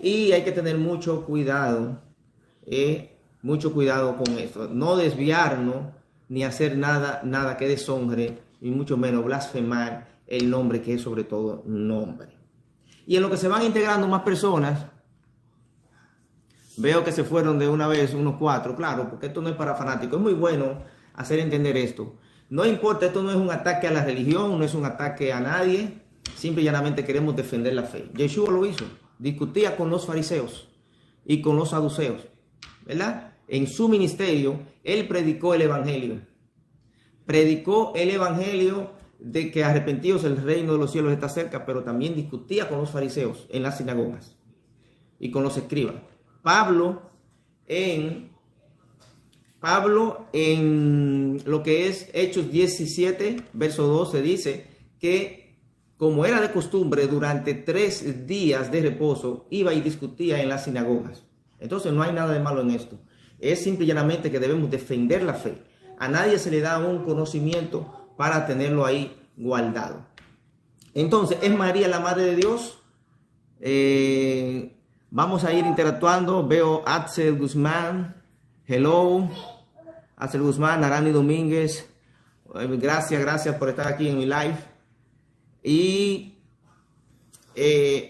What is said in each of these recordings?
Y hay que tener mucho cuidado con esto. No desviarnos ni hacer nada que deshonre, y mucho menos blasfemar el nombre que es sobre todo nombre. Y en lo que se van integrando más personas, veo que se fueron de una vez unos 4, claro, porque esto no es para fanáticos. Es muy bueno hacer entender esto. No importa, esto no es un ataque a la religión, no es un ataque a nadie. Simple y llanamente queremos defender la fe. Yeshua lo hizo. Discutía con los fariseos y con los saduceos, ¿verdad? En su ministerio, él predicó el evangelio. Predicó el evangelio de que arrepentidos el reino de los cielos está cerca, pero también discutía con los fariseos en las sinagogas y con los escribas. Pablo en lo que es Hechos 17, verso 12, dice que como era de costumbre, durante 3 días de reposo iba y discutía en las sinagogas. Entonces no hay nada de malo en esto. Es simple y llanamente que debemos defender la fe. A nadie se le da un conocimiento para tenerlo ahí guardado. Entonces, ¿es María la Madre de Dios? Vamos a ir interactuando. Veo Axel Guzmán. Hello. Axel Guzmán, Arani Domínguez. Gracias por estar aquí en mi live. Y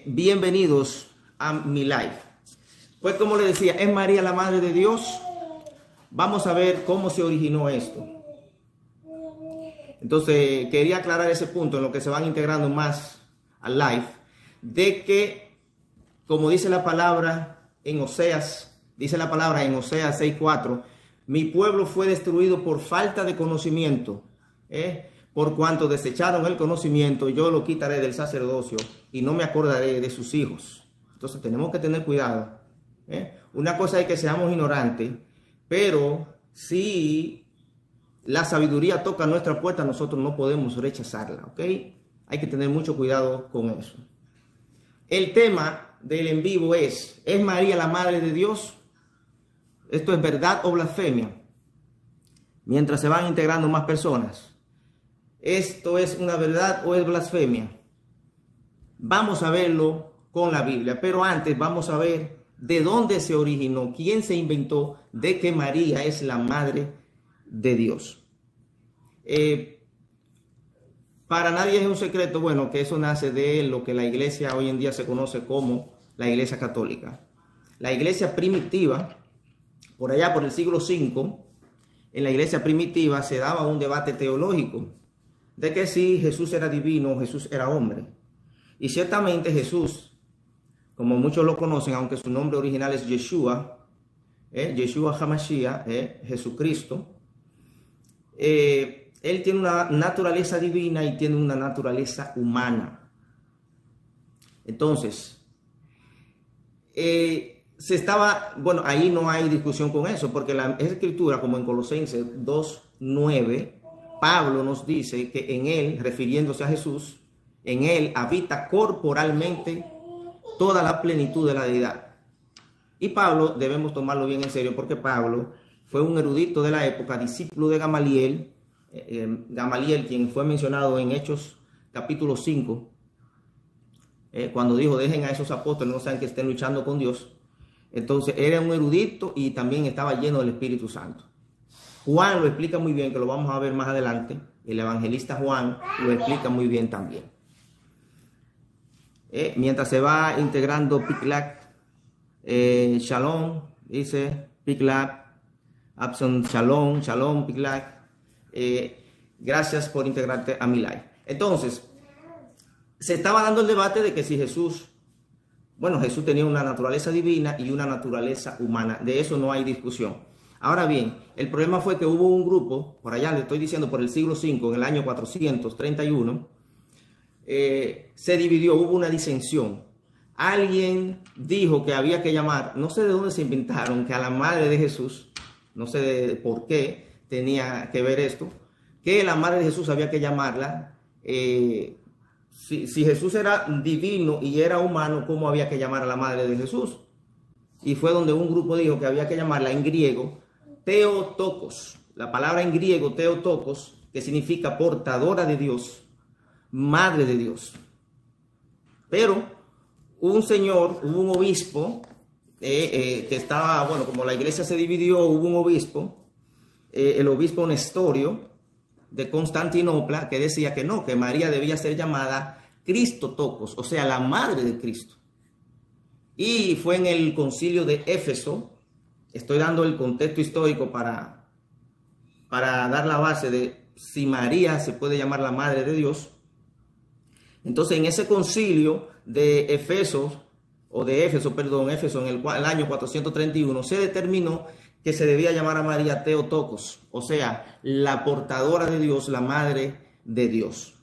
bienvenidos a mi live. Pues como les decía, ¿es María la Madre de Dios? Vamos a ver cómo se originó esto. Entonces quería aclarar ese punto en lo que se van integrando más al live, de que, como dice la palabra en Oseas, 6:4, mi pueblo fue destruido por falta de conocimiento, por cuanto desecharon el conocimiento, yo lo quitaré del sacerdocio y no me acordaré de sus hijos. Entonces tenemos que tener cuidado. Una cosa es que seamos ignorantes, pero si la sabiduría toca nuestra puerta, nosotros no podemos rechazarla, ¿ok? Hay que tener mucho cuidado con eso. El tema del en vivo ¿es María la Madre de Dios? ¿Esto es verdad o blasfemia? Mientras se van integrando más personas, ¿esto es una verdad o es blasfemia? Vamos a verlo con la Biblia, pero antes vamos a ver de dónde se originó, quién se inventó de que María es la Madre de Dios. Para nadie es un secreto, bueno, que eso nace de lo que la iglesia hoy en día se conoce como la Iglesia Católica. La iglesia primitiva, por allá por el siglo V, en la iglesia primitiva se daba un debate teológico de que si Jesús era divino o Jesús era hombre. Y ciertamente Jesús, como muchos lo conocen, aunque su nombre original es Yeshua, Yeshua HaMashiach, Jesucristo, él tiene una naturaleza divina y tiene una naturaleza humana. Entonces, ahí no hay discusión con eso, porque la escritura, como en Colosenses 2:9, Pablo nos dice que en él, refiriéndose a Jesús, en él habita corporalmente toda la plenitud de la deidad. Y Pablo debemos tomarlo bien en serio, porque Pablo fue un erudito de la época, discípulo de Gamaliel, quien fue mencionado en Hechos capítulo 5, cuando dijo, dejen a esos apóstoles, no sean que estén luchando con Dios. Entonces era un erudito y también estaba lleno del Espíritu Santo. Juan lo explica muy bien, que lo vamos a ver más adelante. El evangelista Juan lo explica muy bien también. Mientras se va integrando Piklak, Shalom, dice Piklak, Abson, Shalom, Piklak. Gracias por integrarte a mi live. Entonces, se estaba dando el debate de que si Jesús tenía una naturaleza divina y una naturaleza humana. De eso no hay discusión. Ahora bien, el problema fue que hubo un grupo, por allá le estoy diciendo, por el siglo V, en el año 431, se dividió, hubo una disensión. Alguien dijo que había que llamar, no sé de dónde se inventaron, que a la madre de Jesús, no sé por qué tenía que ver esto, que la madre de Jesús había que llamarla, si Jesús era divino y era humano, ¿cómo había que llamar a la madre de Jesús? Y fue donde un grupo dijo que había que llamarla en griego Theotokos. La palabra en griego Theotokos, que significa portadora de Dios, madre de Dios. Pero un señor, hubo un obispo que estaba, bueno, como la iglesia se dividió, hubo un obispo, el obispo Nestorio de Constantinopla, que decía que no, que María debía ser llamada Cristotocos, o sea, la madre de Cristo. Y fue en el concilio de Éfeso, estoy dando el contexto histórico para dar la base de si María se puede llamar la madre de Dios. Entonces, en ese concilio de Éfeso, Éfeso en el año 431, se determinó que se debía llamar a María Theotokos, o sea, la portadora de Dios, la madre de Dios.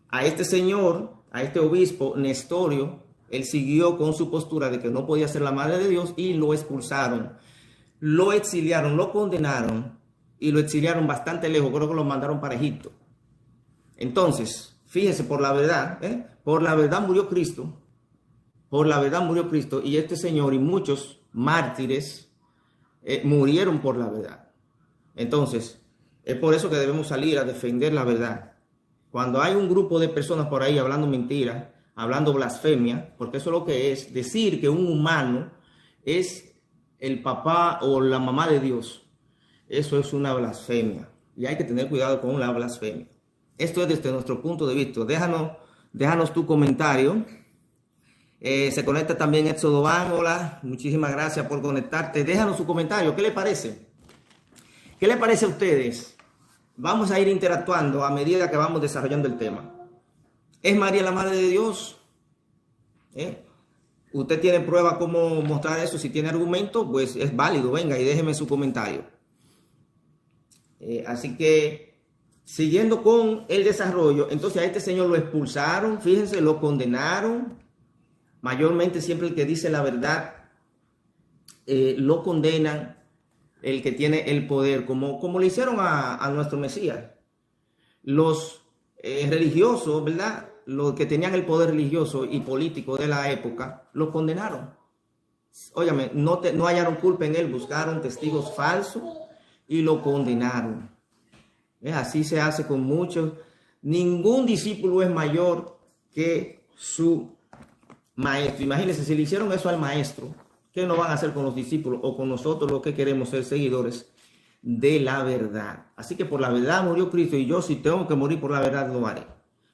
A este señor, a este obispo Nestorio, él siguió con su postura de que no podía ser la madre de Dios y lo expulsaron, lo exiliaron, lo condenaron y lo exiliaron bastante lejos, creo que lo mandaron para Egipto. Entonces, fíjense, por la verdad murió Cristo, y este señor y muchos mártires murieron por la verdad. Entonces, es por eso que debemos salir a defender la verdad. Cuando hay un grupo de personas por ahí hablando mentiras, hablando blasfemia, porque eso es lo que es, decir que un humano es el papá o la mamá de Dios, eso es una blasfemia. Y hay que tener cuidado con la blasfemia. Esto es desde nuestro punto de vista. Déjanos tu comentario. Se conecta también Éxodo Van. Hola, muchísimas gracias por conectarte. Déjanos su comentario. ¿Qué le parece? ¿Qué le parece a ustedes? Vamos a ir interactuando a medida que vamos desarrollando el tema. ¿Es María la madre de Dios? ¿Usted tiene prueba cómo mostrar eso? Si tiene argumento, pues es válido. Venga y déjeme su comentario. Así que, siguiendo con el desarrollo, entonces a este señor lo expulsaron, fíjense, lo condenaron. Mayormente siempre el que dice la verdad lo condenan, el que tiene el poder, como le hicieron a nuestro Mesías. Los religiosos, ¿verdad? Los que tenían el poder religioso y político de la época, lo condenaron. Óyame, no hallaron culpa en él, buscaron testigos falsos y lo condenaron. Así se hace con muchos. Ningún discípulo es mayor que su maestro. Imagínense, si le hicieron eso al maestro, ¿qué no van a hacer con los discípulos o con nosotros los que queremos ser seguidores de la verdad? Así que por la verdad murió Cristo, y yo, si tengo que morir por la verdad, lo haré.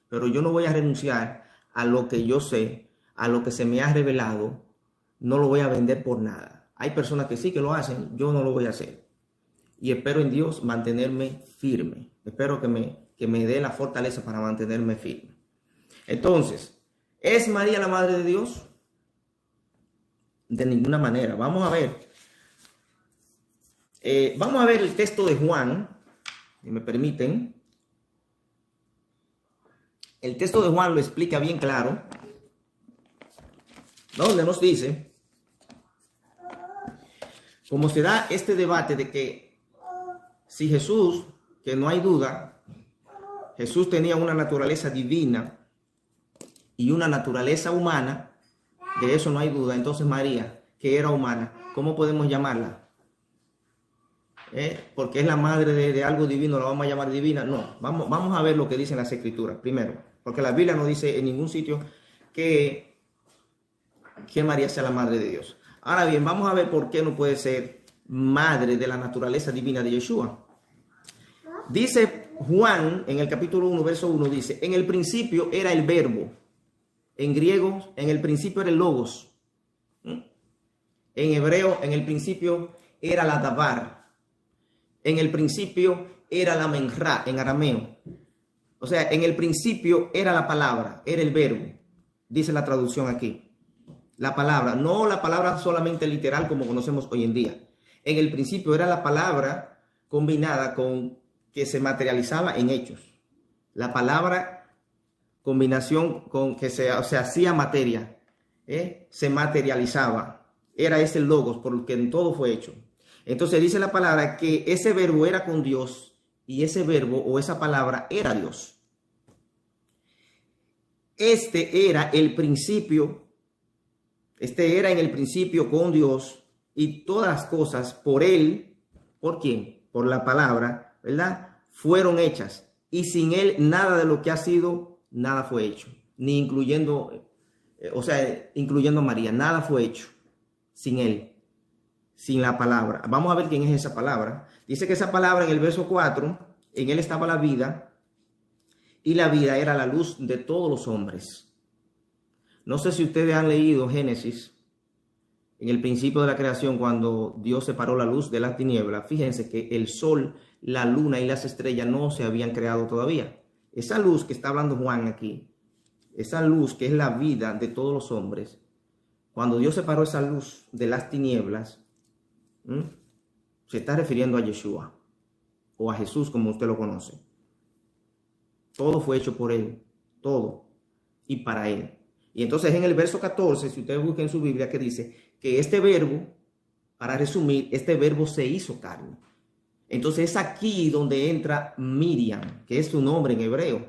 Pero yo no voy a renunciar a lo que yo sé, a lo que se me ha revelado. No lo voy a vender por nada. Hay personas que sí que lo hacen, yo no lo voy a hacer. Y espero en Dios mantenerme firme. Espero que me dé la fortaleza para mantenerme firme. Entonces, ¿es María la madre de Dios? De ninguna manera. Vamos a ver. Vamos a ver el texto de Juan, si me permiten. El texto de Juan lo explica bien claro, donde nos dice, como se da este debate de que si Jesús, que no hay duda, Jesús tenía una naturaleza divina y una naturaleza humana, de eso no hay duda. Entonces María, que era humana, ¿cómo podemos llamarla? Porque es la madre de algo divino, ¿la vamos a llamar divina? No, vamos a ver lo que dicen las escrituras primero, porque la Biblia no dice en ningún sitio que María sea la madre de Dios. Ahora bien, vamos a ver por qué no puede ser madre de la naturaleza divina de Yeshua. Dice Juan en el capítulo 1, verso 1, dice, en el principio era el verbo. En griego, en el principio era el logos. En hebreo, en el principio era la dabar. En el principio era la menra, en arameo. O sea, en el principio era la palabra, era el verbo. Dice la traducción aquí. La palabra, no la palabra solamente literal como conocemos hoy en día. En el principio era la palabra combinada con que se materializaba en hechos. La palabra combinación con que se hacía materia, se materializaba. Era ese logos por el que en todo fue hecho. Entonces dice la palabra que ese verbo era con Dios y ese verbo o esa palabra era Dios. Este era en el principio con Dios, y todas las cosas por él, ¿por quién? Por la palabra, ¿verdad? Fueron hechas, y sin él nada de lo que ha sido, nada fue hecho, ni incluyendo o sea, incluyendo a María, nada fue hecho sin él, sin la palabra. Vamos a ver quién es esa palabra. Dice que esa palabra en el verso 4, en él estaba la vida y la vida era la luz de todos los hombres. No sé si ustedes han leído Génesis, en el principio de la creación, cuando Dios separó la luz de las tinieblas. Fíjense que el sol, la luna y las estrellas no se habían creado todavía. Esa luz que está hablando Juan aquí, esa luz que es la vida de todos los hombres, cuando Dios separó esa luz de las tinieblas, se está refiriendo a Yeshua o a Jesús, como usted lo conoce. Todo fue hecho por él, todo, y para él. Y entonces en el verso 14, si ustedes buscan en su Biblia, que dice que este verbo, para resumir, este verbo se hizo carne. Entonces es aquí donde entra Miriam, que es su nombre en hebreo,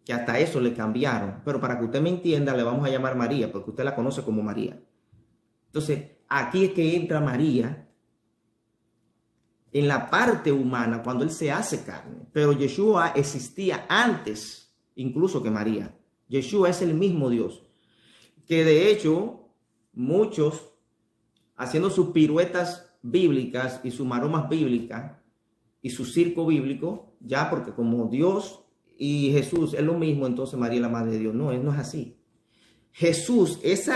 que hasta eso le cambiaron. Pero para que usted me entienda, le vamos a llamar María, porque usted la conoce como María. Entonces aquí es que entra María en la parte humana cuando él se hace carne. Pero Yeshua existía antes, incluso que María. Yeshua es el mismo Dios, que de hecho muchos, haciendo sus piruetas bíblicas y sus maromas bíblicas y su circo bíblico, ya porque como Dios y Jesús es lo mismo, entonces María es la madre de Dios. No, no es así. Jesús, ese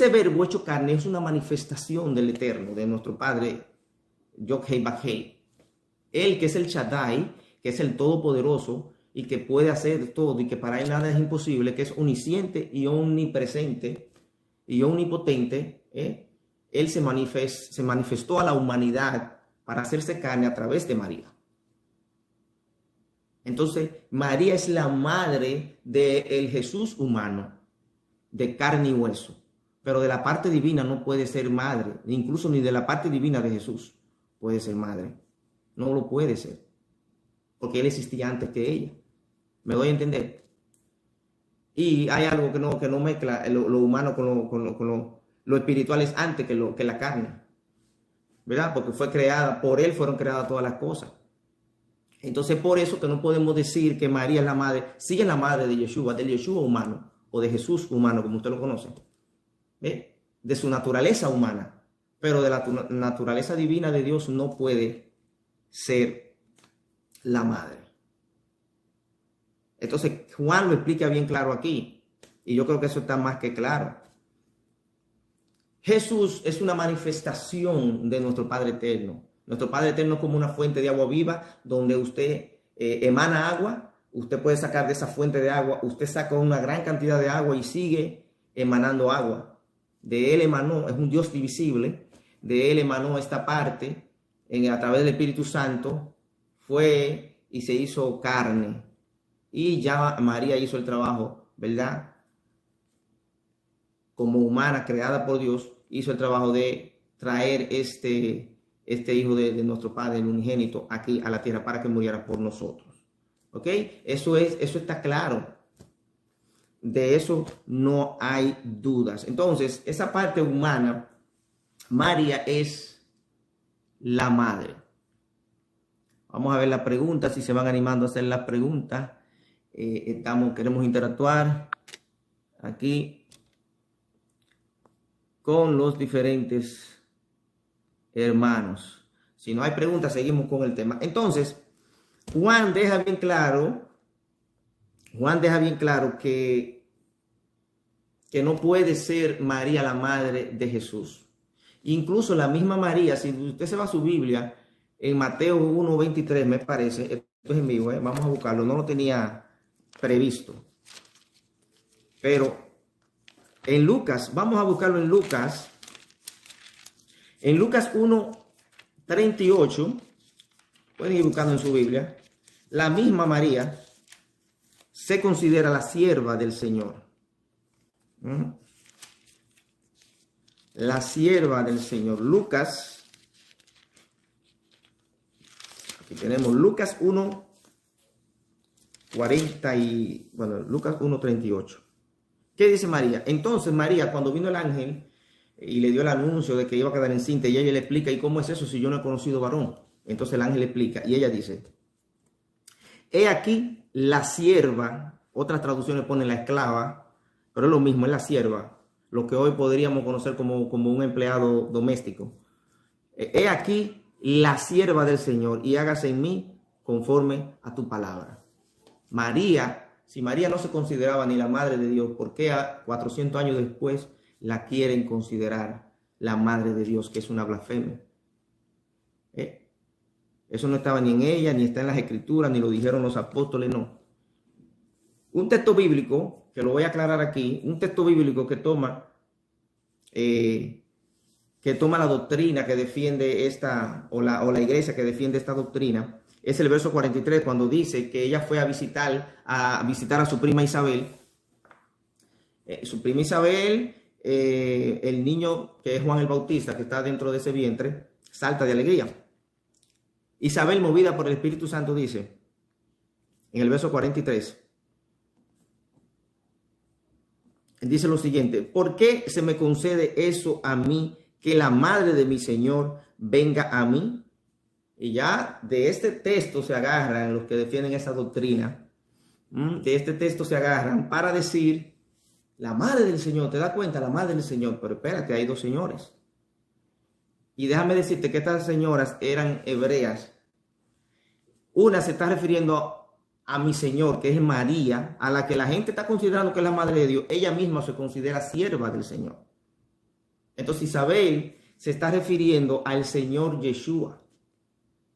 verbo hecho carne es una manifestación del Eterno, de nuestro Padre, Yod-Heh-Vah-Heh. Él que es el Shaddai, que es el Todopoderoso, y que puede hacer todo y que para él nada es imposible, que es omnisciente y omnipresente y omnipotente, él se manifestó a la humanidad para hacerse carne a través de María. Entonces, María es la madre del Jesús humano, de carne y hueso, pero de la parte divina no puede ser madre, incluso ni de la parte divina de Jesús puede ser madre. No lo puede ser, porque él existía antes que ella. ¿Me doy a entender? Y hay algo que no mezcla lo humano con lo espiritual, es antes que la carne, ¿verdad? Porque fue creada, por él fueron creadas todas las cosas. Entonces, por eso que no podemos decir que María es la madre, sí es la madre de Yeshua, del Yeshua humano, o de Jesús humano, como usted lo conoce, de su naturaleza humana, pero de la naturaleza divina de Dios no puede ser la madre. Entonces, Juan lo explica bien claro aquí, y yo creo que eso está más que claro. Jesús es una manifestación de nuestro Padre Eterno. Nuestro Padre Eterno es como una fuente de agua viva, donde usted emana agua, usted puede sacar de esa fuente de agua, usted saca una gran cantidad de agua y sigue emanando agua. De él emanó, es un Dios divisible, de él emanó esta parte, a través del Espíritu Santo, fue y se hizo carne. Y ya María hizo el trabajo, ¿verdad? Como humana creada por Dios, hizo el trabajo de traer este hijo de nuestro Padre, el unigénito, aquí a la tierra para que muriera por nosotros. ¿Ok? Eso está claro. De eso no hay dudas. Entonces, esa parte humana, María es la madre. Vamos a ver la pregunta, si se van animando a hacer las preguntas. Queremos interactuar aquí con los diferentes hermanos. Si no hay preguntas, seguimos con el tema. Entonces, Juan deja bien claro que no puede ser María la madre de Jesús. Incluso la misma María, si usted se va a su Biblia, en Mateo 1:23, me parece, esto es en vivo, vamos a buscarlo, no lo tenía previsto. Pero en Lucas, vamos a buscarlo en Lucas 1:38, pueden ir buscando en su Biblia, la misma María se considera la sierva del Señor. La sierva del Señor. Lucas, aquí tenemos Lucas 1:38. ¿Qué dice María? Entonces María, cuando vino el ángel y le dio el anuncio de que iba a quedar encinta, y ella le explica, ¿y cómo es eso si yo no he conocido varón? Entonces el ángel le explica, y ella dice, he aquí la sierva Otras traducciones ponen la esclava, pero es lo mismo, es la sierva, lo que hoy podríamos conocer como un empleado doméstico. He aquí la sierva del Señor, y hágase en mí conforme a tu palabra. María, si María no se consideraba ni la madre de Dios, ¿por qué a 400 años después la quieren considerar la madre de Dios, que es una blasfemia? Eso no estaba ni en ella, ni está en las escrituras, ni lo dijeron los apóstoles, no. Un texto bíblico, que lo voy a aclarar aquí, un texto bíblico que toma la doctrina que defiende esta, o la iglesia que defiende esta doctrina, es el verso 43, cuando dice que ella fue a visitar a su prima Isabel. Su prima Isabel, el niño que es Juan el Bautista, que está dentro de ese vientre, salta de alegría. Isabel, movida por el Espíritu Santo, dice, en el verso 43, dice lo siguiente: ¿por qué se me concede eso a mí, que la madre de mi Señor venga a mí? Y ya de este texto se agarran los que defienden esa doctrina. De este texto se agarran para decir, la madre del Señor, ¿te das cuenta? La madre del Señor. Pero espérate, hay dos señores. Y déjame decirte que estas señoras eran hebreas. Una se está refiriendo a mi Señor, que es María, a la que la gente está considerando que es la madre de Dios. Ella misma se considera sierva del Señor. Entonces Isabel se está refiriendo al Señor Yeshua,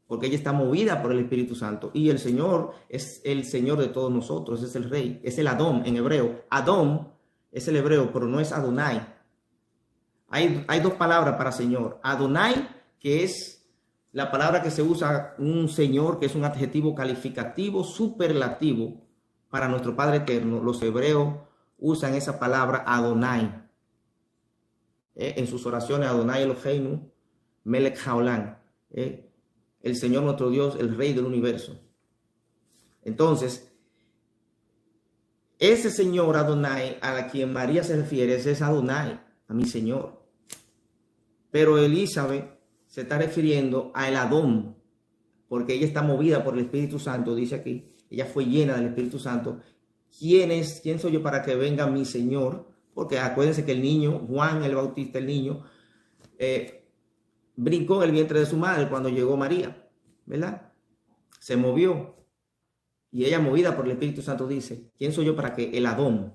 porque ella está movida por el Espíritu Santo. Y el Señor es el Señor de todos nosotros, es el Rey, es el Adón en hebreo. Adón es el hebreo, pero no es Adonai. Hay dos palabras para Señor. Adonai, que es la palabra que se usa, un Señor, que es un adjetivo calificativo, superlativo para nuestro Padre Eterno. Los hebreos usan esa palabra Adonai. En sus oraciones, Adonai Eloheinu, Melech Haolam. El Señor nuestro Dios, el Rey del universo. Entonces, ese Señor Adonai a la quien María se refiere, ese es Adonai, a mi Señor. Pero Elizabeth se está refiriendo a el Adón, porque ella está movida por el Espíritu Santo, dice aquí. Ella fue llena del Espíritu Santo. ¿Quién soy yo para que venga mi Señor? Porque acuérdense que el niño, Juan el Bautista, el niño, brincó en el vientre de su madre cuando llegó María, ¿verdad? Se movió. Y ella, movida por el Espíritu Santo, dice, ¿quién soy yo para que el Adón,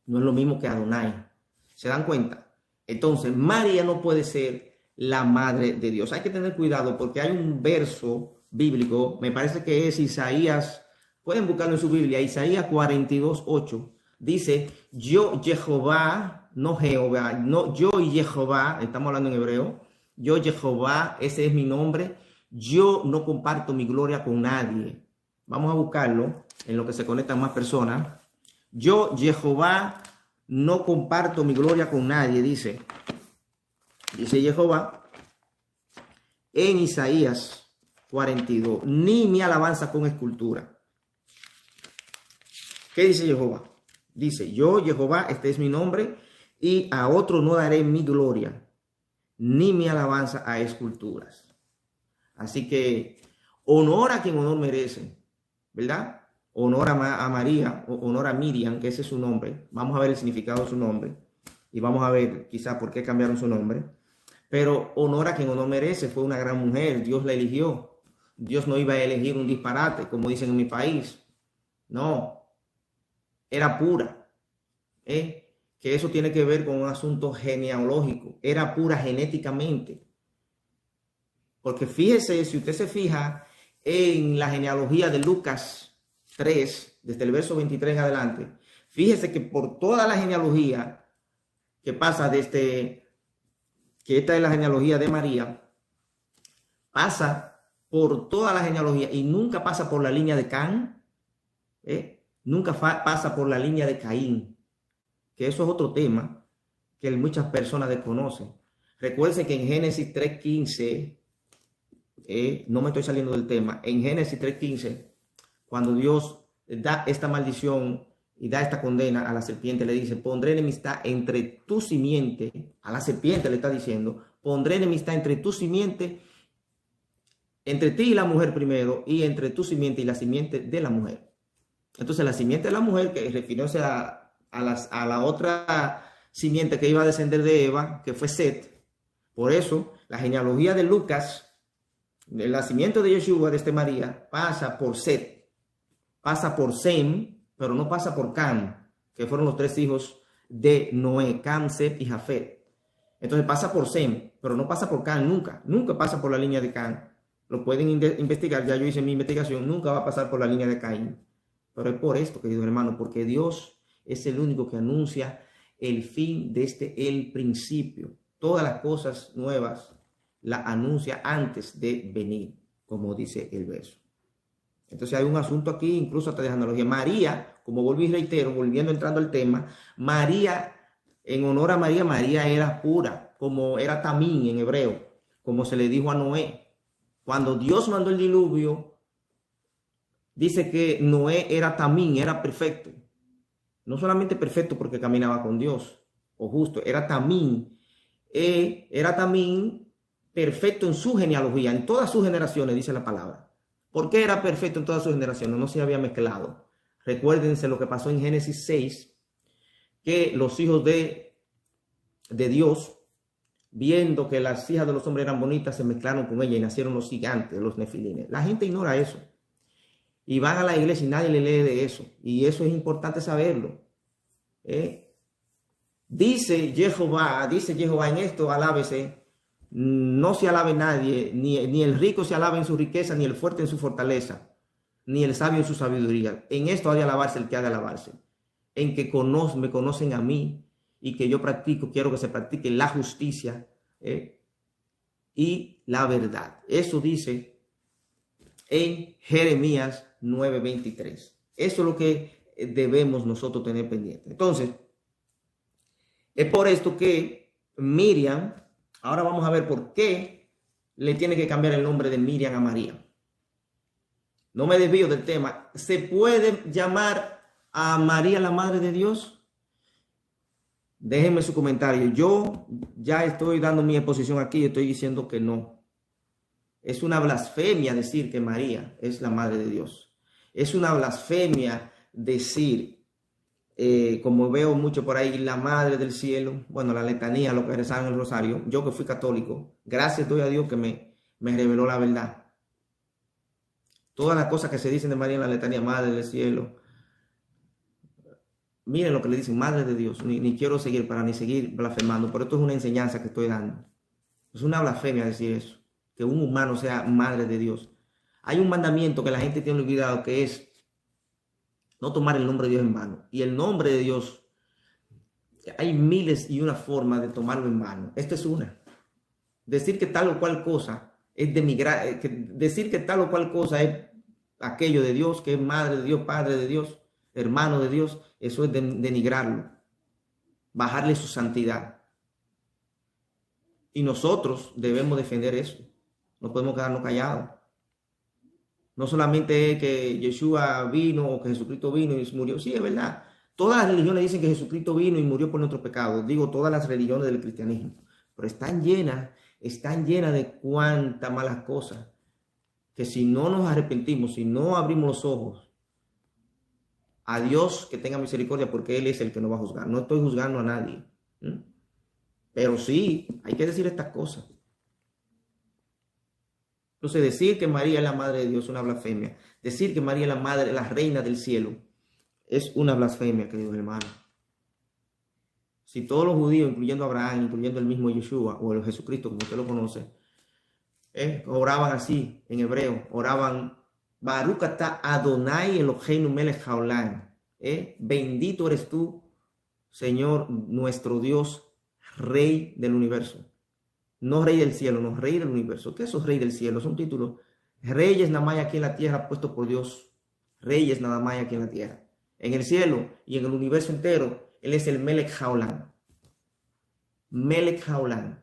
no es lo mismo que Adonai? ¿Se dan cuenta? Entonces, María no puede ser la madre de Dios. Hay que tener cuidado porque hay un verso bíblico, me parece que es Isaías, pueden buscarlo en su Biblia, Isaías 42:8. Dice, yo Jehová, no Jehová, no yo y Jehová, estamos hablando en hebreo, yo Jehová, ese es mi nombre, yo no comparto mi gloria con nadie. Vamos a buscarlo en lo que se conectan más personas. Yo Jehová no comparto mi gloria con nadie, dice Jehová en Isaías 42, ni mi alabanza con escultura. ¿Qué dice Jehová? Dice, yo Jehová, este es mi nombre, y a otro no daré mi gloria, ni mi alabanza a esculturas. Así que honor a quien honor merece, ¿verdad? Honor a María, honor a Miriam, que ese es su nombre. Vamos a ver el significado de su nombre y vamos a ver quizá por qué cambiaron su nombre. Pero honor a quien honor merece. Fue una gran mujer, Dios la eligió. Dios no iba a elegir un disparate, como dicen en mi país. No, era pura. Que eso tiene que ver con un asunto genealógico. Era pura genéticamente. Porque fíjese, si usted se fija en la genealogía de Lucas 3, desde el verso 23 en adelante, fíjese que por toda la genealogía que pasa desde que esta es la genealogía de María, pasa por toda la genealogía y nunca pasa por la línea de Can, nunca pasa por la línea de Caín, que eso es otro tema que muchas personas desconocen. Recuerden que en Génesis 3:15, no me estoy saliendo del tema, en Génesis 3:15, cuando Dios da esta maldición y da esta condena a la serpiente, le dice, pondré enemistad entre tu simiente, a la serpiente le está diciendo, pondré enemistad entre tu simiente entre ti y la mujer primero, y entre tu simiente y la simiente de la mujer. Entonces la simiente de la mujer, que refirióse a la otra simiente que iba a descender de Eva, que fue Set. Por eso la genealogía de Lucas, el nacimiento de Yeshua, de este María, pasa por Set, pasa por Sem, pero no pasa por Cam, que fueron los tres hijos de Noé, Cam, Set y Jafet. Entonces pasa por Sem, pero no pasa por Cam nunca, nunca pasa por la línea de Cam. Lo pueden investigar, ya yo hice mi investigación, nunca va a pasar por la línea de Caín. Pero es por esto, queridos hermanos, porque Dios es el único que anuncia el fin desde el principio. Todas las cosas nuevas las anuncia antes de venir, como dice el verso. Entonces hay un asunto aquí, incluso hasta de analogía. María, como volví y reitero, entrando al tema, María, en honor a María, María era pura, como era tamín en hebreo, como se le dijo a Noé. Cuando Dios mandó el diluvio, dice que Noé era tamín, era perfecto. No solamente perfecto porque caminaba con Dios, o justo, era tamín perfecto en su genealogía, en todas sus generaciones, dice la palabra. ¿Por qué era perfecto en todas sus generaciones? No se había mezclado. Recuérdense lo que pasó en Génesis 6, que los hijos de Dios, viendo que las hijas de los hombres eran bonitas, se mezclaron con ella y nacieron los gigantes, los nefilines. La gente ignora eso. Y van a la iglesia y nadie le lee de eso. Y eso es importante saberlo. Dice Jehová en esto, alábese. No se alabe nadie, ni el rico se alabe en su riqueza, ni el fuerte en su fortaleza, ni el sabio en su sabiduría. En esto ha de alabarse el que ha de alabarse. En que me conocen a mí y que yo quiero que se practique la justicia y la verdad. Eso dice en Jeremías 9:23. Eso es lo que debemos nosotros tener pendiente. Entonces, es por esto que Miriam, ahora vamos a ver por qué le tiene que cambiar el nombre de Miriam a María. No me desvío del tema. ¿Se puede llamar a María la Madre de Dios? Déjenme su comentario. Yo ya estoy dando mi exposición aquí y estoy diciendo que no. Es una blasfemia decir que María es la Madre de Dios. Es una blasfemia decir, como veo mucho por ahí, la Madre del Cielo. Bueno, la letanía, lo que rezaban en el rosario. Yo que fui católico, gracias doy a Dios que me reveló la verdad. Todas las cosas que se dicen de María en la letanía, Madre del Cielo. Miren lo que le dicen, Madre de Dios. Ni quiero seguir para seguir blasfemando, pero esto es una enseñanza que estoy dando. Es una blasfemia decir eso, que un humano sea Madre de Dios. Hay un mandamiento que la gente tiene olvidado, que es no tomar el nombre de Dios en vano. Y el nombre de Dios, hay miles y una formas de tomarlo en vano. Esta es una. Decir que tal o cual cosa es denigrar, decir que tal o cual cosa es aquello de Dios, que es Madre de Dios, Padre de Dios, hermano de Dios, eso es denigrarlo, bajarle su santidad. Y nosotros debemos defender eso. No podemos quedarnos callados. No solamente es que Yeshua vino o que Jesucristo vino y murió. Sí, es verdad. Todas las religiones dicen que Jesucristo vino y murió por nuestros pecados. Digo, todas las religiones del cristianismo. Pero están llenas de cuantas malas cosas. Que si no nos arrepentimos, si no abrimos los ojos a Dios, que tenga misericordia, porque Él es el que nos va a juzgar. No estoy juzgando a nadie. Pero sí, hay que decir estas cosas. Entonces, decir que María es la Madre de Dios es una blasfemia. Decir que María es la Madre, la Reina del Cielo, es una blasfemia, queridos hermanos. Si todos los judíos, incluyendo a Abraham, incluyendo el mismo Yeshua, o el Jesucristo, como usted lo conoce, oraban así, en hebreo, oraban, Baruch atah Adonai Eloheinu melech haolam. Bendito eres tú, Señor, nuestro Dios, Rey del universo. No rey del cielo, no rey del universo. ¿Qué es eso, rey del cielo? Es un título. Reyes nada más aquí en la tierra, puesto por Dios. Reyes nada más aquí en la tierra. En el cielo y en el universo entero, Él es el Melech Haolam. Melech Haolam.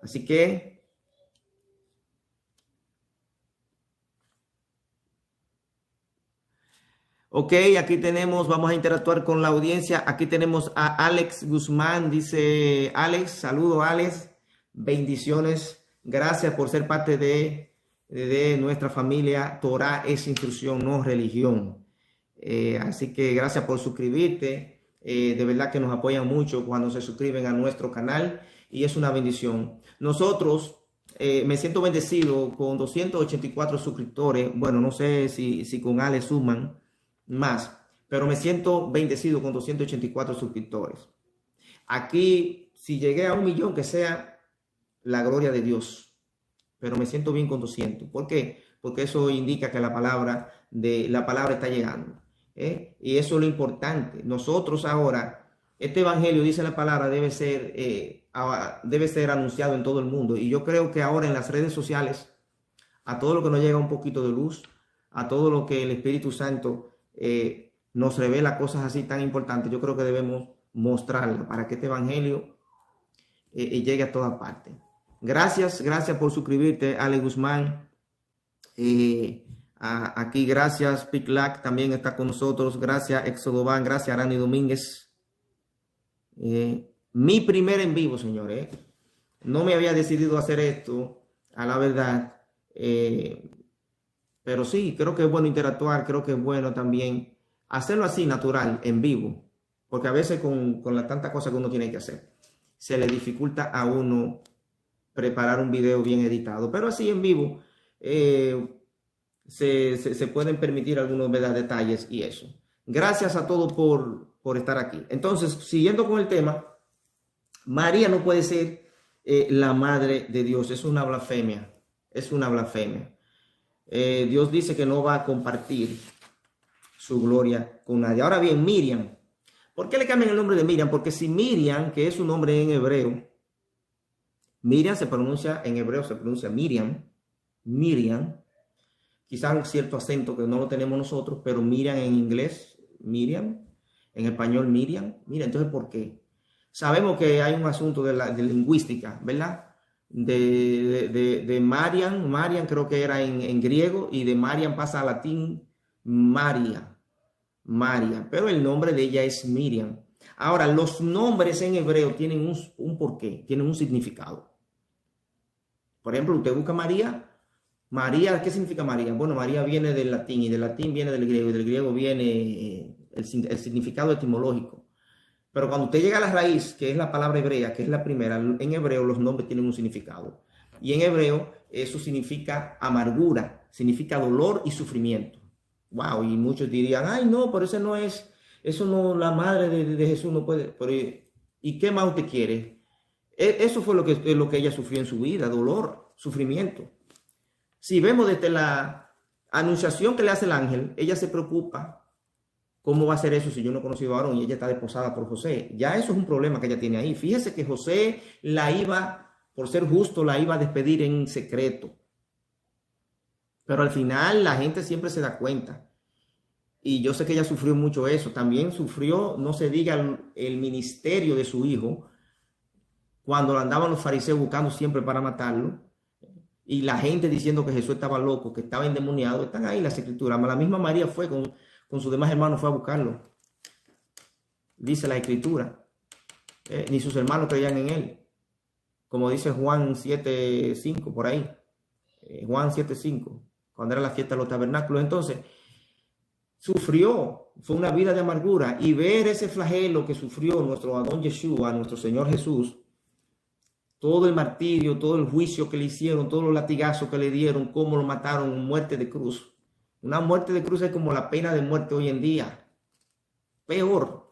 Así que, ok, aquí tenemos, vamos a interactuar con la audiencia. Aquí tenemos a Alex Guzmán. Dice Alex, saludo Alex, bendiciones Gracias por ser parte de nuestra familia. Torah es instrucción, no religión. Así que gracias por suscribirte. De verdad que nos apoyan mucho cuando se suscriben a nuestro canal y es una bendición. Nosotros, me siento bendecido con 284 suscriptores. Bueno, no sé si con Ale suman más, pero me siento bendecido con 284 suscriptores. Aquí, si llegué a 1.000.000, que sea la gloria de Dios, pero me siento bien con 200. ¿Por qué? Porque eso indica que la palabra está llegando. Y eso es lo importante. Nosotros ahora, este evangelio, dice la palabra, debe ser anunciado en todo el mundo. Y yo creo que ahora en las redes sociales, a todo lo que nos llega un poquito de luz, a todo lo que el Espíritu Santo nos revela cosas así tan importantes, yo creo que debemos mostrarlo para que este evangelio llegue a toda parte. Gracias por suscribirte, Ale Guzmán. Aquí, gracias. Piclac también está con nosotros. Gracias, Exodoban. Gracias, Arani Domínguez. Mi primer en vivo, señores. No me había decidido hacer esto, a la verdad. Pero sí, creo que es bueno interactuar. Creo que es bueno también hacerlo así, natural, en vivo. Porque a veces con la tanta cosa que uno tiene que hacer, se le dificulta a uno preparar un video bien editado. Pero así en vivo se pueden permitir algunos detalles y eso. Gracias a todos por estar aquí. Entonces, siguiendo con el tema, María no puede ser la madre de Dios. Es una blasfemia. Es una blasfemia. Dios dice que no va a compartir su gloria con nadie. Ahora bien, Miriam. ¿Por qué le cambian el nombre de Miriam? Porque si Miriam, que es un nombre en hebreo, Miriam en hebreo se pronuncia Miriam, quizás un cierto acento que no lo tenemos nosotros, pero Miriam en inglés, Miriam, en español Miriam. Mira, entonces, ¿por qué? Sabemos que hay un asunto de lingüística, ¿verdad? De Mariam creo que era en griego, y de Mariam pasa a latín María, pero el nombre de ella es Miriam. Ahora, los nombres en hebreo tienen un porqué, tienen un significado. Por ejemplo, usted busca María, ¿qué significa María? Bueno, María viene del latín, y del latín viene del griego, y del griego viene el significado etimológico. Pero cuando usted llega a la raíz, que es la palabra hebrea, que es la primera, en hebreo los nombres tienen un significado. Y en hebreo eso significa amargura, significa dolor y sufrimiento. Wow, y muchos dirían, ay no, pero eso no, la madre de Jesús no puede. Pero, ¿y qué más usted quiere? Eso fue lo que ella sufrió en su vida, dolor, sufrimiento. Si vemos desde la anunciación que le hace el ángel, ella se preocupa. ¿Cómo va a ser eso si yo no he conocido a varón y ella está desposada por José? Ya eso es un problema que ella tiene ahí. Fíjese que José por ser justo, la iba a despedir en secreto. Pero al final la gente siempre se da cuenta. Y yo sé que ella sufrió mucho eso. También sufrió, no se diga, el ministerio de su hijo, cuando andaban los fariseos buscando siempre para matarlo. Y la gente diciendo que Jesús estaba loco, que estaba endemoniado. Están ahí las escrituras. La misma María fue con sus demás hermanos, fue a buscarlo. Dice la escritura. Ni sus hermanos creían en él. Como dice Juan 7:5 por ahí. Juan 7:5. Cuando era la fiesta de los tabernáculos. Entonces, sufrió. Fue una vida de amargura. Y ver ese flagelo que sufrió nuestro Adón Yeshua, nuestro Señor Jesús. Todo el martirio, todo el juicio que le hicieron, todos los latigazos que le dieron, cómo lo mataron, muerte de cruz. Una muerte de cruz es como la pena de muerte hoy en día. Peor.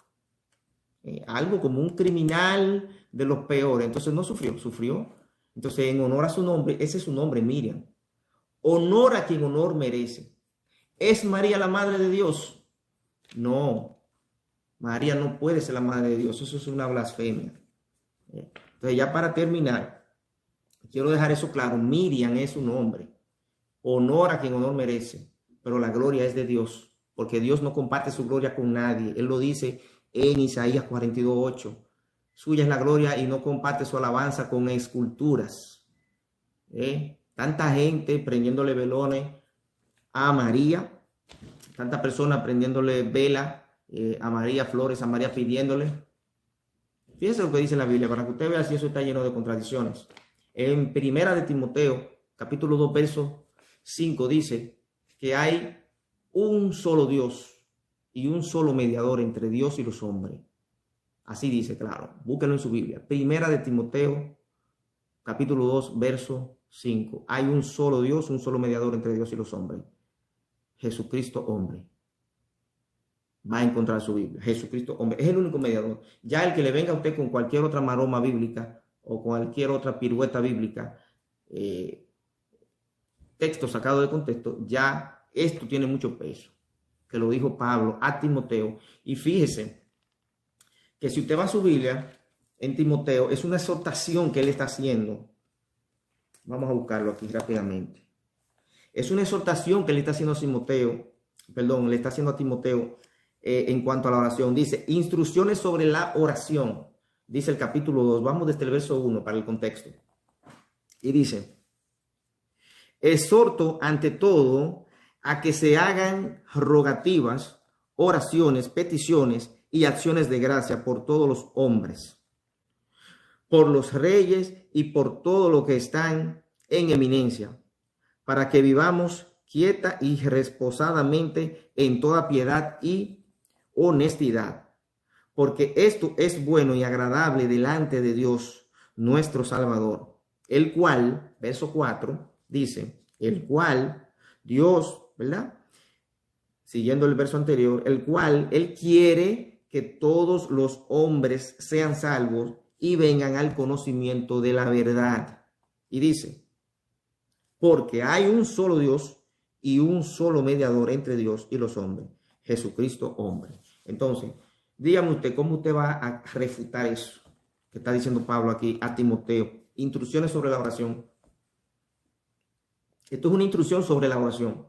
Algo como un criminal de los peores. Entonces no sufrió. Entonces, en honor a su nombre, ese es su nombre, Miriam. Honor a quien honor merece. ¿Es María la madre de Dios? No. María no puede ser la madre de Dios. Eso es una blasfemia. Entonces, ya para terminar, quiero dejar eso claro. Miriam es su nombre. Honor a quien honor merece. Pero la gloria es de Dios, porque Dios no comparte su gloria con nadie. Él lo dice en Isaías 42:8. Suya es la gloria y no comparte su alabanza con esculturas. Tanta gente prendiéndole velones a María, tanta persona prendiéndole vela a María, flores a María, pidiéndole. Fíjense lo que dice la Biblia, para que usted vea si eso está lleno de contradicciones. En Primera de Timoteo, capítulo 2, verso 5, dice que hay un solo Dios y un solo mediador entre Dios y los hombres. Así dice, claro. Búsquenlo en su Biblia. Primera de Timoteo, capítulo 2, verso 5. Hay un solo Dios, un solo mediador entre Dios y los hombres. Jesucristo, hombre. Va a encontrar su Biblia. Jesucristo, hombre. Es el único mediador. Ya el que le venga a usted con cualquier otra maroma bíblica o cualquier otra pirueta bíblica, texto sacado de contexto, ya esto tiene mucho peso. Que lo dijo Pablo a Timoteo. Y fíjese que si usted va a su Biblia, en Timoteo, es una exhortación que él está haciendo. Vamos a buscarlo aquí rápidamente. Es una exhortación que le está haciendo a Timoteo, le está haciendo a Timoteo en cuanto a la oración. Dice, instrucciones sobre la oración. Dice el capítulo 2, vamos desde el verso 1 para el contexto. Y dice, exhorto ante todo a que se hagan rogativas, oraciones, peticiones y acciones de gracia por todos los hombres, por los reyes y por todo lo que están en eminencia, para que vivamos quieta y reposadamente en toda piedad y honestidad, porque esto es bueno y agradable delante de Dios nuestro Salvador, el cual, verso 4, dice, el cual Dios, ¿verdad? Siguiendo el verso anterior, el cual Él quiere que todos los hombres sean salvos y vengan al conocimiento de la verdad. Y dice, porque hay un solo Dios y un solo mediador entre Dios y los hombres, Jesucristo hombre. Entonces, dígame usted, ¿cómo usted va a refutar eso que está diciendo Pablo aquí a Timoteo? Instrucciones sobre la oración. Esto es una instrucción sobre la oración.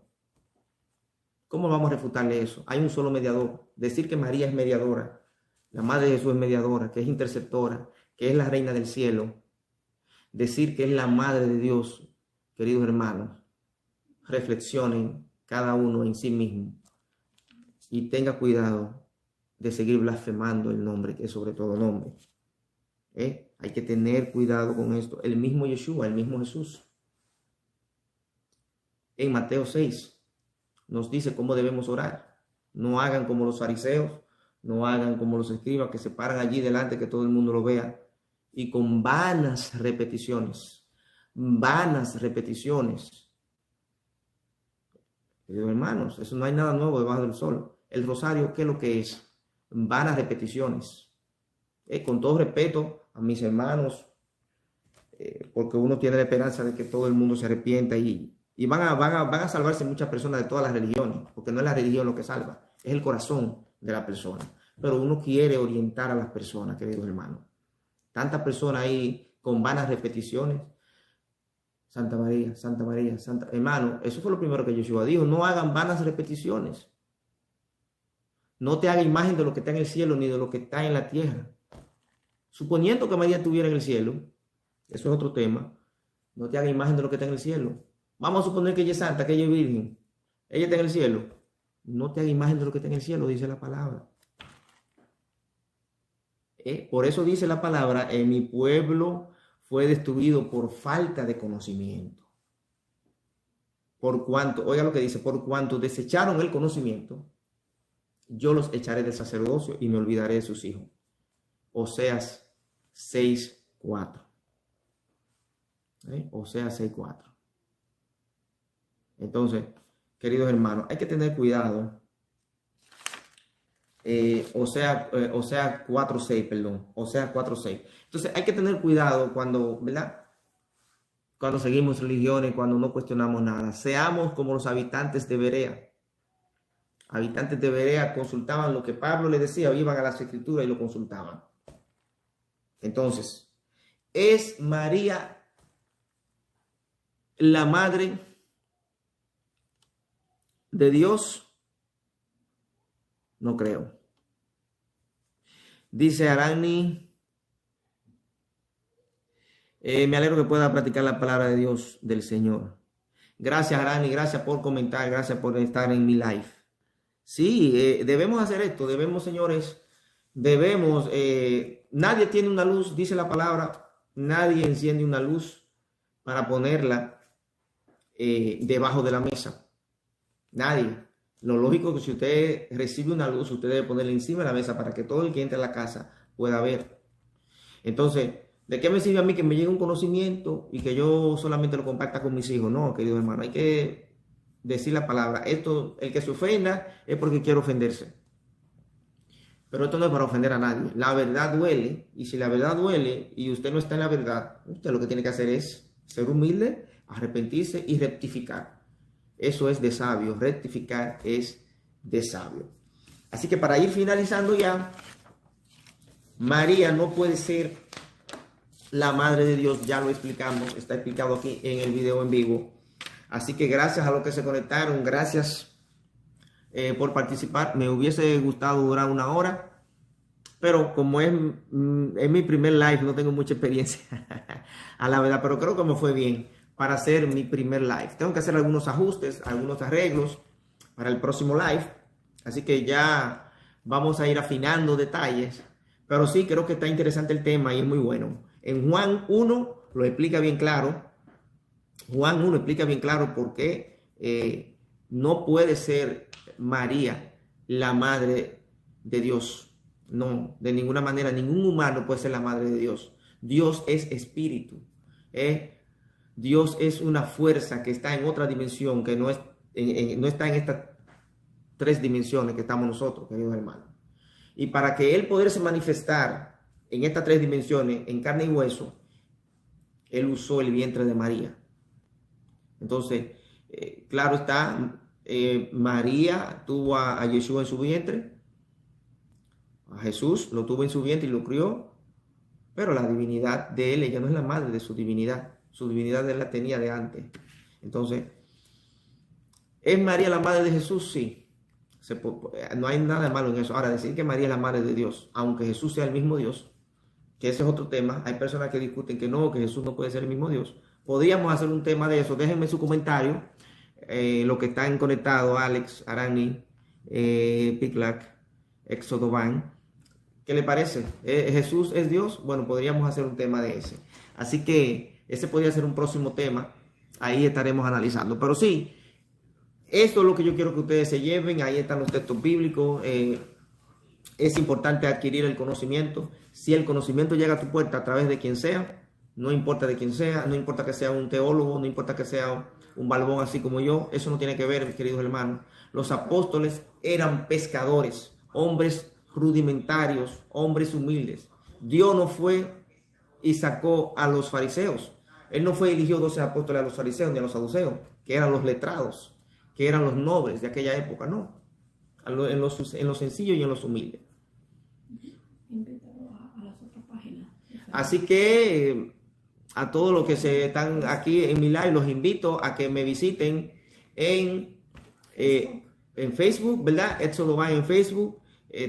¿Cómo vamos a refutarle eso? Hay un solo mediador. Decir que María es mediadora, la Madre de Jesús es mediadora, que es interceptora, que es la Reina del cielo. Decir que es la Madre de Dios, queridos hermanos, reflexionen cada uno en sí mismo y tenga cuidado de seguir blasfemando el nombre que es sobre todo nombre. Hay que tener cuidado con esto. El mismo Yeshua, el mismo Jesús, en Mateo 6, nos dice cómo debemos orar. No hagan como los fariseos, no hagan como los escribas que se paran allí delante que todo el mundo lo vea y con vanas repeticiones. Queridos hermanos, eso no hay nada nuevo debajo del sol. El rosario, ¿qué es lo que es? Vanas repeticiones. Con todo respeto a mis hermanos, porque uno tiene la esperanza de que todo el mundo se arrepienta y van a salvarse muchas personas de todas las religiones, porque no es la religión lo que salva, es el corazón de la persona. Pero uno quiere orientar a las personas, queridos hermanos. Tantas personas ahí con vanas repeticiones. Santa María, Santa María, Santa... Hermano, eso fue lo primero que Yeshua dijo. No hagan vanas repeticiones. No te haga imagen de lo que está en el cielo ni de lo que está en la tierra. Suponiendo que María estuviera en el cielo, eso es otro tema. No te haga imagen de lo que está en el cielo. Vamos a suponer que ella es santa, que ella es virgen. Ella está en el cielo. No te haga imagen de lo que está en el cielo, dice la palabra. Por eso dice la palabra, en mi pueblo fue destruido por falta de conocimiento. Por cuanto, oiga lo que dice, por cuanto desecharon el conocimiento, yo los echaré del sacerdocio y me olvidaré de sus hijos. Oseas 6:4. Oseas 6:4. Entonces, queridos hermanos, hay que tener cuidado. Oseas 4:6, perdón. Oseas 4:6. Entonces, hay que tener cuidado cuando, ¿verdad? Cuando seguimos religiones, cuando no cuestionamos nada. Seamos como los habitantes de Berea. Habitantes de Berea consultaban lo que Pablo les decía, iban a las escrituras y lo consultaban. Entonces, ¿es María la madre de Dios? No creo. Dice Arani, me alegro que pueda practicar la palabra de Dios del Señor. Gracias, Arani, gracias por comentar, gracias por estar en mi live. Sí, debemos hacer esto, debemos, señores, nadie tiene una luz, dice la palabra, nadie enciende una luz para ponerla debajo de la mesa. Nadie. Lo lógico es que si usted recibe una luz, usted debe ponerla encima de la mesa para que todo el que entre a la casa pueda ver. Entonces, ¿de qué me sirve a mí que me llegue un conocimiento y que yo solamente lo comparta con mis hijos? No, querido hermano, hay que decir la palabra. Esto, el que se ofenda es porque quiere ofenderse. Pero esto no es para ofender a nadie. La verdad duele, y si la verdad duele y usted no está en la verdad, usted lo que tiene que hacer es ser humilde, arrepentirse y rectificar. Eso es de sabio, rectificar es de sabio. Así que para ir finalizando ya, María no puede ser la madre de Dios, ya lo explicamos, está explicado aquí en el video en vivo. Así que gracias a los que se conectaron, gracias por participar. Me hubiese gustado durar 1 hora, pero como es mi primer live, no tengo mucha experiencia a la verdad, pero creo que me fue bien para hacer mi primer live. Tengo que hacer algunos ajustes, algunos arreglos para el próximo live, así que ya vamos a ir afinando detalles, pero sí creo que está interesante el tema y es muy bueno. En Juan 1 lo explica bien claro. Juan 1 explica bien claro por qué no puede ser María la madre de Dios. No, de ninguna manera, ningún humano puede ser la madre de Dios. Dios es espíritu. Dios es una fuerza que está en otra dimensión, que no está en estas 3 dimensiones que estamos nosotros, queridos hermanos. Y para que Él poderse manifestar en estas 3 dimensiones, en carne y hueso, Él usó el vientre de María. Entonces, claro está, María tuvo a Yeshua en su vientre, a Jesús lo tuvo en su vientre y lo crió, pero la divinidad de Él, ella no es la madre de su divinidad. Su divinidad Él la tenía de antes. Entonces, ¿es María la madre de Jesús? Sí. No hay nada de malo en eso. Ahora, decir que María es la madre de Dios, aunque Jesús sea el mismo Dios, que ese es otro tema. Hay personas que discuten que no, que Jesús no puede ser el mismo Dios. Podríamos hacer un tema de eso. Déjenme su comentario. Los que están conectados, Alex, Arani, Piklac, Éxodo Van. ¿Qué le parece? ¿Jesús es Dios? Bueno, podríamos hacer un tema de ese. Así que ese podría ser un próximo tema. Ahí estaremos analizando. Pero sí, esto es lo que yo quiero que ustedes se lleven. Ahí están los textos bíblicos. Es importante adquirir el conocimiento. Si el conocimiento llega a tu puerta a través de quien sea, no importa de quién sea, no importa que sea un teólogo, no importa que sea un balbón así como yo, eso no tiene que ver, mis queridos hermanos. Los apóstoles eran pescadores, hombres rudimentarios, hombres humildes. Dios no fue y sacó a los fariseos. Él no fue y eligió 12 apóstoles a los fariseos ni a los saduceos, que eran los letrados, que eran los nobles de aquella época, no. En los sencillos y en los humildes. Así que a todos los que están aquí en mi live, los invito a que me visiten en Facebook, ¿verdad? Éxodo Van en Facebook.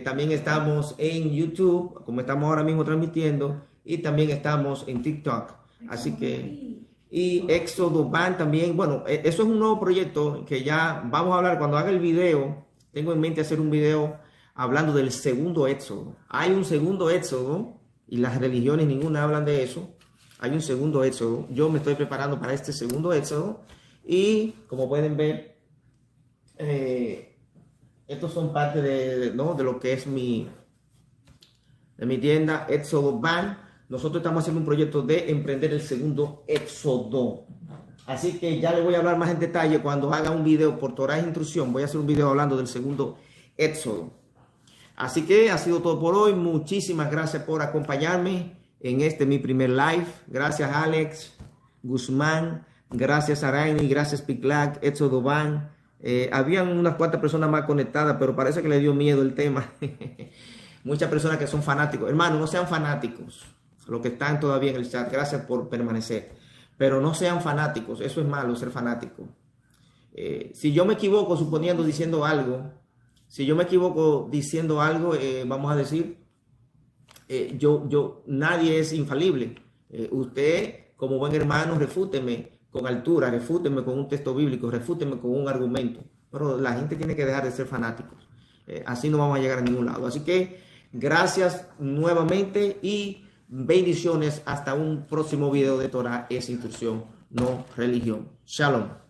También estamos en YouTube, como estamos ahora mismo transmitiendo, y también estamos en TikTok. Así que, y Éxodo Van también. Bueno, eso es un nuevo proyecto que ya vamos a hablar cuando haga el video. Tengo en mente hacer un video hablando del segundo Éxodo. Hay un segundo Éxodo y las religiones ninguna hablan de eso. Hay un segundo Éxodo. Yo me estoy preparando para este segundo Éxodo y como pueden ver, estos son parte de lo que es mi tienda Éxodo Van. Nosotros estamos haciendo un proyecto de emprender el segundo Éxodo. Así que ya les voy a hablar más en detalle cuando haga un video por Torah e Instrucción. Voy a hacer un video hablando del segundo Éxodo. Así que ha sido todo por hoy. Muchísimas gracias por acompañarme en mi primer live. Gracias Alex Guzmán. Gracias Araini. Gracias Piklac, Éxodo Van. Habían unas cuantas personas más conectadas, pero parece que le dio miedo el tema. Muchas personas que son fanáticos. Hermano, no sean fanáticos. Los que están todavía en el chat, gracias por permanecer. Pero no sean fanáticos. Eso es malo, ser fanático. Si yo me equivoco suponiendo diciendo algo, vamos a decir, nadie es infalible. Usted, como buen hermano, refúteme con altura, refúteme con un texto bíblico, refúteme con un argumento. Pero la gente tiene que dejar de ser fanáticos. Así no vamos a llegar a ningún lado. Así que gracias nuevamente y bendiciones hasta un próximo video de Torah es Instrucción. no religión. Shalom.